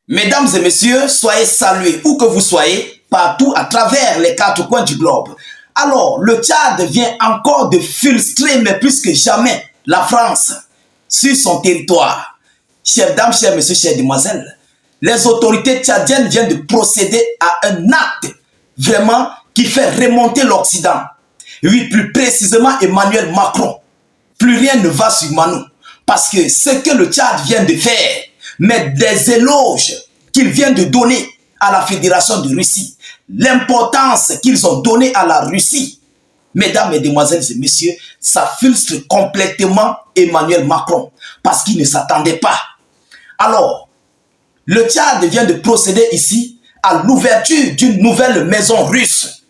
Mesdames et messieurs, soyez salués où que vous soyez, partout à travers les quatre coins du globe. Alors, le Tchad vient encore de frustrer, mais plus que jamais, la France sur son territoire. Chers dames, chers messieurs, chères demoiselles, les autorités tchadiennes viennent de procéder à un acte vraiment qui fait remonter l'Occident. Oui, plus précisément Emmanuel Macron. Plus rien ne va sur Manou. Parce que ce que le Tchad vient de faire, mais des éloges qu'ils viennent de donner à la Fédération de Russie, l'importance qu'ils ont donnée à la Russie, mesdames, mesdemoiselles et messieurs, ça frustre complètement Emmanuel Macron parce qu'il ne s'attendait pas. Alors, le Tchad vient de procéder ici à l'ouverture d'une nouvelle maison russe.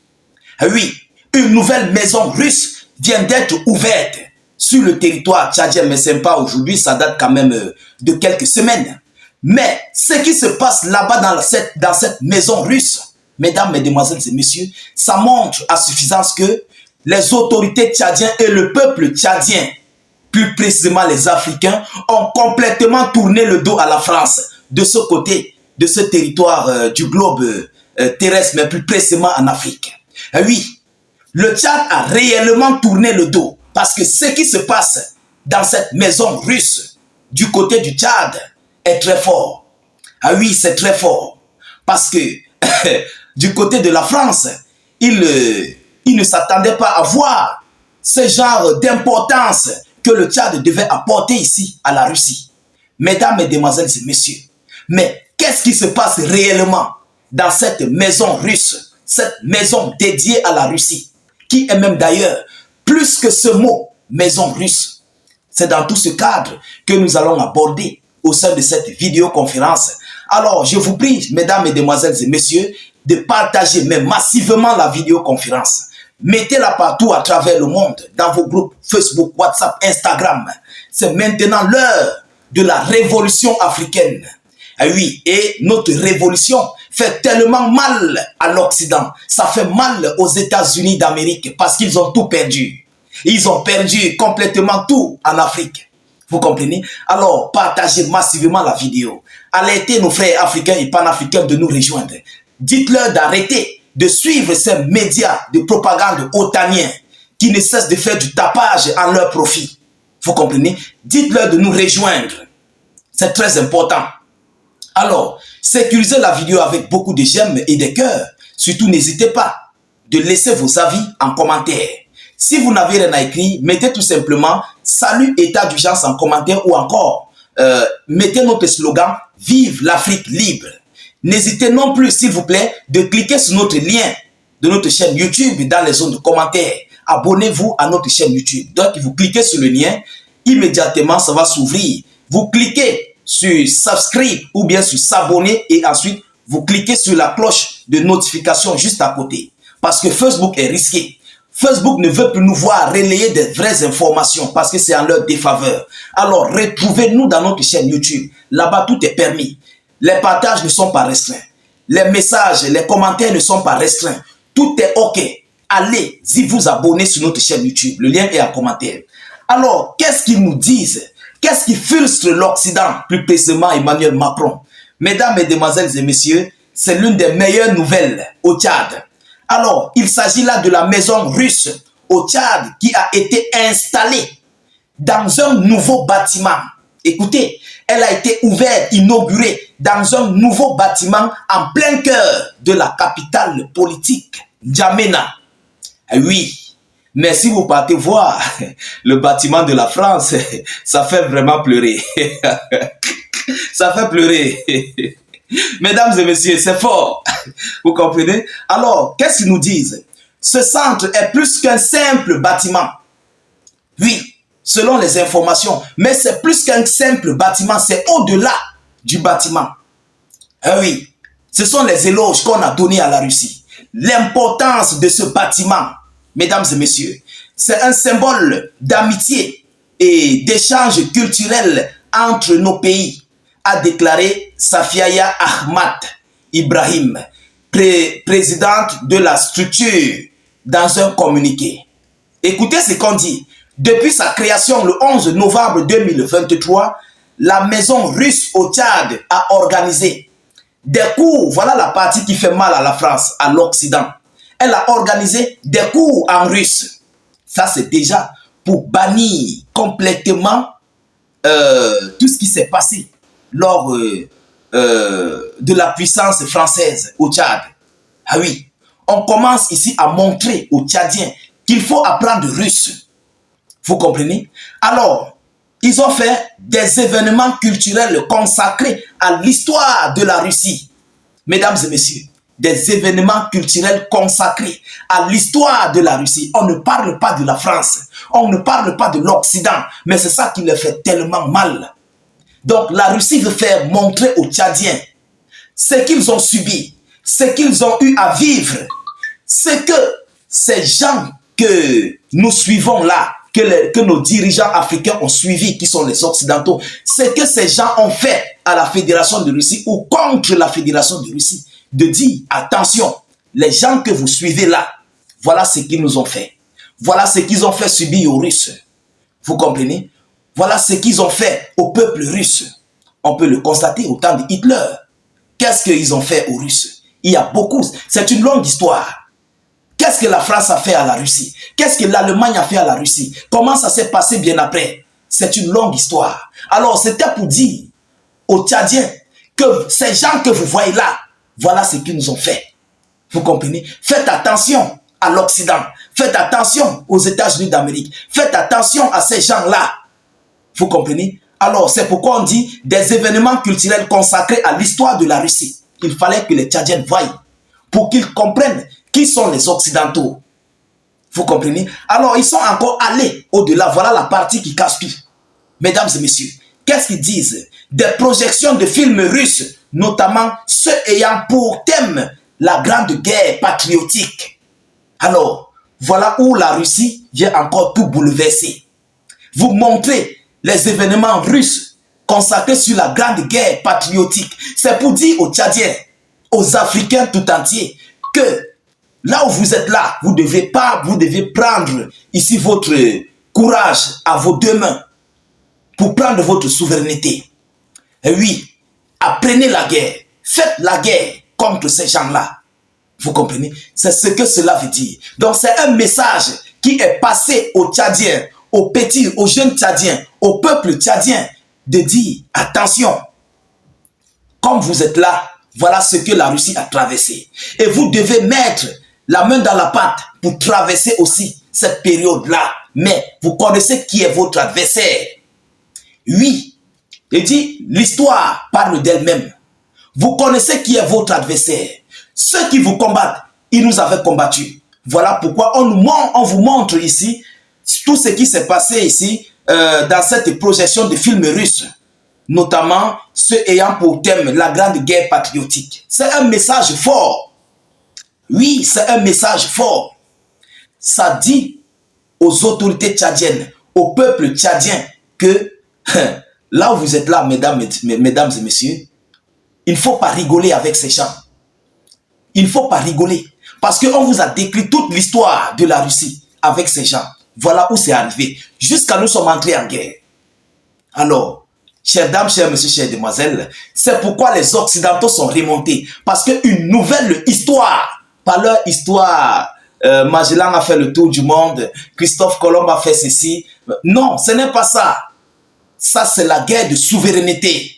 Oui, une nouvelle maison russe vient d'être ouverte sur le territoire tchadien, mais ce n'est pas aujourd'hui, ça date quand même de quelques semaines. Mais ce qui se passe là-bas dans cette maison russe, mesdames, mesdemoiselles et messieurs, ça montre à suffisance que les autorités tchadiennes et le peuple tchadien, plus précisément les Africains, ont complètement tourné le dos à la France de ce côté, de ce territoire du globe terrestre, mais plus précisément en Afrique. Et oui, le Tchad a réellement tourné le dos parce que ce qui se passe dans cette maison russe du côté du Tchad est très fort. Ah oui, c'est très fort. Parce que du côté de la France, il ne s'attendait pas à voir ce genre d'importance que le Tchad devait apporter ici à la Russie. Mesdames, mesdemoiselles et messieurs, mais qu'est-ce qui se passe réellement dans cette maison russe, cette maison dédiée à la Russie, qui est même d'ailleurs plus que ce mot maison russe? C'est dans tout ce cadre que nous allons aborder au sein de cette vidéoconférence. Alors, je vous prie, mesdames, mesdemoiselles et messieurs, de partager mais massivement la vidéoconférence. Mettez-la partout à travers le monde, dans vos groupes Facebook, WhatsApp, Instagram. C'est maintenant l'heure de la révolution africaine. Ah oui, et notre révolution fait tellement mal à l'Occident. Ça fait mal aux États-Unis d'Amérique parce qu'ils ont tout perdu. Ils ont perdu complètement tout en Afrique. Vous comprenez? Alors, partagez massivement la vidéo. Alertez nos frères africains et panafricains de nous rejoindre. Dites-leur d'arrêter de suivre ces médias de propagande otaniens qui ne cessent de faire du tapage en leur profit. Vous comprenez? Dites-leur de nous rejoindre. C'est très important. Alors, sécurisez la vidéo avec beaucoup de j'aime et de cœurs. Surtout, n'hésitez pas de laisser vos avis en commentaire. Si vous n'avez rien à écrire, mettez tout simplement « Salut état d'urgence » en commentaire ou encore mettez notre slogan « Vive l'Afrique libre ». N'hésitez non plus, s'il vous plaît, de cliquer sur notre lien de notre chaîne YouTube dans les zones de commentaires. Abonnez-vous à notre chaîne YouTube. Donc, vous cliquez sur le lien, immédiatement, ça va s'ouvrir. Vous cliquez sur subscribe ou bien sur s'abonner et ensuite, vous cliquez sur la cloche de notification juste à côté. Parce que Facebook est risqué. Facebook ne veut plus nous voir relayer des vraies informations parce que c'est en leur défaveur. Alors, retrouvez-nous dans notre chaîne YouTube. Là-bas, tout est permis. Les partages ne sont pas restreints. Les messages, les commentaires ne sont pas restreints. Tout est OK. Allez-y vous abonner sur notre chaîne YouTube. Le lien est en commentaire. Alors, qu'est-ce qu'ils nous disent? Qu'est-ce qui frustre l'Occident, plus précisément Emmanuel Macron? Mesdames, mesdemoiselles et messieurs, c'est l'une des meilleures nouvelles au Tchad. Alors, il s'agit là de la maison russe au Tchad qui a été installée dans un nouveau bâtiment. Écoutez, elle a été ouverte, inaugurée dans un nouveau bâtiment en plein cœur de la capitale politique, N'Djamena. Oui, mais si vous partez voir le bâtiment de la France, ça fait vraiment pleurer. Ça fait pleurer. Mesdames et messieurs, c'est fort. Vous comprenez? Alors, qu'est-ce qu'ils nous disent? Ce centre est plus qu'un simple bâtiment. Oui, selon les informations, mais c'est plus qu'un simple bâtiment, c'est au-delà du bâtiment. Ah oui, ce sont les éloges qu'on a donnés à la Russie. L'importance de ce bâtiment, mesdames et messieurs, c'est un symbole d'amitié et d'échange culturel entre nos pays, a déclaré Safiaya Ahmad Ibrahim, présidente de la structure, dans un communiqué. Écoutez ce qu'on dit. Depuis sa création le 11 novembre 2023, la maison russe au Tchad a organisé des cours, voilà la partie qui fait mal à la France, à l'Occident. Elle a organisé des cours en russe. Ça, c'est déjà pour bannir complètement tout ce qui s'est passé lors de la puissance française au Tchad. Ah oui, on commence ici à montrer aux Tchadiens qu'il faut apprendre russe. Vous comprenez? Alors, ils ont fait des événements culturels consacrés à l'histoire de la Russie. Mesdames et messieurs, des événements culturels consacrés à l'histoire de la Russie. On ne parle pas de la France, on ne parle pas de l'Occident, mais c'est ça qui les fait tellement mal. Donc la Russie veut faire montrer aux Tchadiens ce qu'ils ont subi, ce qu'ils ont eu à vivre, ce que ces gens que nous suivons là, que nos dirigeants africains ont suivi, qui sont les Occidentaux, ce que ces gens ont fait à la Fédération de Russie ou contre la Fédération de Russie, de dire, attention, les gens que vous suivez là, voilà ce qu'ils nous ont fait. Voilà ce qu'ils ont fait subir aux Russes. Vous comprenez? Voilà ce qu'ils ont fait au peuple russe. On peut le constater au temps de Hitler. Qu'est-ce qu'ils ont fait aux Russes? Il y a beaucoup. C'est une longue histoire. Qu'est-ce que la France a fait à la Russie? Qu'est-ce que l'Allemagne a fait à la Russie? Comment ça s'est passé bien après? C'est une longue histoire. Alors, c'était pour dire aux Tchadiens que ces gens que vous voyez là, voilà ce qu'ils nous ont fait. Vous comprenez? Faites attention à l'Occident. Faites attention aux États-Unis d'Amérique. Faites attention à ces gens-là. Vous comprenez? Alors, c'est pourquoi on dit des événements culturels consacrés à l'histoire de la Russie. Il fallait que les Tchadiens voient pour qu'ils comprennent qui sont les Occidentaux. Vous comprenez? Alors, ils sont encore allés au-delà. Voilà la partie qui casse-pied. Mesdames et messieurs, qu'est-ce qu'ils disent? Des projections de films russes, notamment ceux ayant pour thème la grande guerre patriotique. Alors, voilà où la Russie vient encore tout bouleverser. Vous montrez les événements russes consacrés sur la grande guerre patriotique. C'est pour dire aux Tchadiens, aux Africains tout entiers, que là où vous êtes là, vous devez prendre ici votre courage à vos deux mains pour prendre votre souveraineté. Et oui, apprenez la guerre, faites la guerre contre ces gens-là. Vous comprenez? C'est ce que cela veut dire. Donc c'est un message qui est passé aux Tchadiens, aux petits, aux jeunes Tchadiens, au peuple tchadien, de dire, attention, comme vous êtes là, voilà ce que la Russie a traversé. Et vous devez mettre la main dans la pâte pour traverser aussi cette période-là. Mais vous connaissez qui est votre adversaire. Oui, il dit, l'histoire parle d'elle-même. Vous connaissez qui est votre adversaire. Ceux qui vous combattent, ils nous avaient combattus. Voilà pourquoi on vous montre ici tout ce qui s'est passé ici dans cette projection de films russes, notamment ceux ayant pour thème la grande guerre patriotique. C'est un message fort. Oui, c'est un message fort. Ça dit aux autorités tchadiennes, au peuple tchadien, que là où vous êtes là, mesdames et messieurs, il ne faut pas rigoler avec ces gens. Il ne faut pas rigoler. Parce qu'on vous a décrit toute l'histoire de la Russie avec ces gens. Voilà où c'est arrivé. Jusqu'à nous sommes entrés en guerre. Alors, chères dames, chers messieurs, chères demoiselles, c'est pourquoi les Occidentaux sont remontés. Parce qu'une nouvelle histoire, par leur histoire, Magellan a fait le tour du monde, Christophe Colomb a fait ceci. Non, ce n'est pas ça. Ça, c'est la guerre de souveraineté.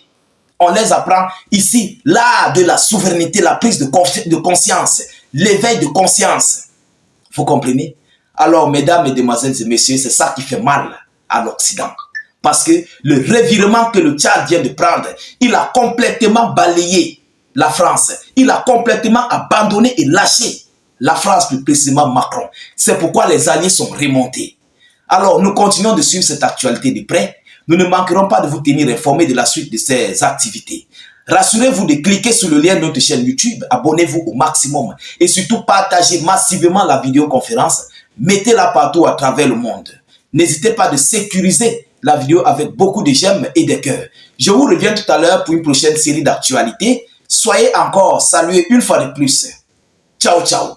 On les apprend ici, l'art de la souveraineté, la prise de conscience, l'éveil de conscience. Vous comprenez? Alors, mesdames, mesdemoiselles et messieurs, c'est ça qui fait mal à l'Occident. Parce que le revirement que le Tchad vient de prendre, il a complètement balayé la France. Il a complètement abandonné et lâché la France, plus précisément Macron. C'est pourquoi les alliés sont remontés. Alors, nous continuons de suivre cette actualité de près. Nous ne manquerons pas de vous tenir informés de la suite de ces activités. Rassurez-vous de cliquer sur le lien de notre chaîne YouTube, abonnez-vous au maximum et surtout partagez massivement la vidéoconférence, mettez-la partout à travers le monde. N'hésitez pas de sécuriser la vidéo avec beaucoup de j'aime et de cœurs. Je vous reviens tout à l'heure pour une prochaine série d'actualités. Soyez encore salués une fois de plus. Ciao, ciao.